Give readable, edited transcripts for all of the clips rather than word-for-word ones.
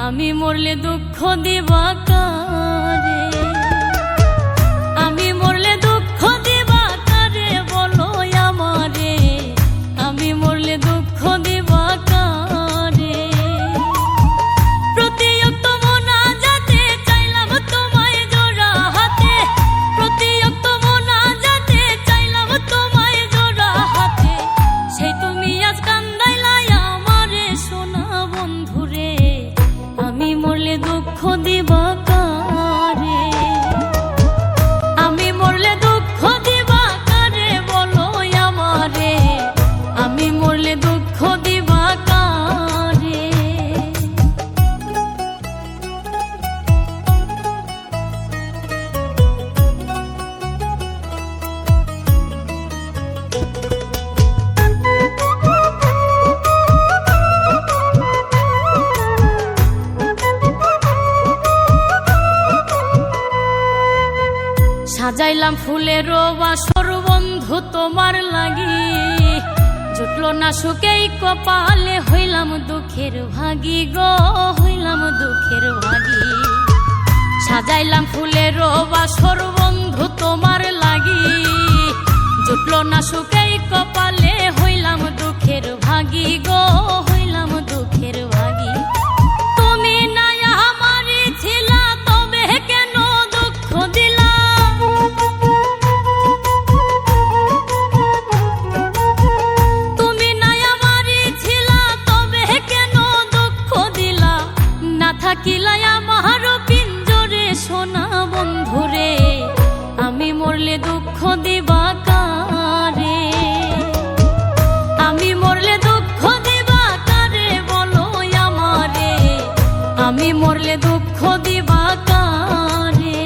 আমি মরলে দুঃখ দিবা কারে, আমি মরলে দুঃখ দিবা কারে বলো আমারে, আমি মরলে দুঃখ দিবা কারে। প্রতিয়ক্ত মোনাজাতে চাইলাম তোমায় জোড়া হাতে, প্রতিয়ক্ত মোনাজাতে চাইলাম তোমায় জোড়া হাতে, সেই তুমি আজ কান্দাইলাই আমারে সোনা বন্ধুরে, আমি মরলে দুঃখ দিবা কারে, আমি মরলে দুঃখ দিবা কারে বলো আমারে, আমি মরলে দুঃখ দিবা কারে। সাজাইলাম ফুলের বাসর বন্ধু তোমার লাগি, জুটলো না সুখেই কপালে, হইলাম দুঃখের ভাগী গো, হইলাম দুঃখের ভাগী। সাজাইলাম ফুলের বাসর বন্ধু তোমার লাগি, জুটলো না সুখেই কপালে, হইলাম দুঃখের ভাগী গো, হইলাম দুঃখের ভাগী। তুমি নাই আমারই ছিলা তবে কেন দুঃখ দিলা, তুমি নাই আমারই ছিলা তবে কেন দুঃখ দিলা, না থাকিলাই আমার পিঞ্জরে সোনা বন্ধুরে, আমি মরলে দুঃখ দিবা কারে, আমি মরলে দুঃখ দিবা কারে বলো আমারে, আমি মরলে দুঃখ দিবা কারে।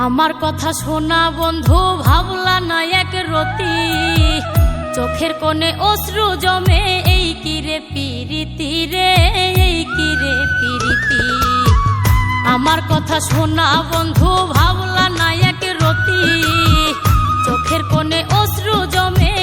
আমার কথা শোনা বন্ধু ভাবলা না এক রতি, চোখের কোণে অশ্রু জমে, এই কিরে পিরিতি রে, এই কিরে পিরিতি। আমার কথা শোনা বন্ধু ভাবলা না এক রতি, চোখের কোণে অশ্রু জমে,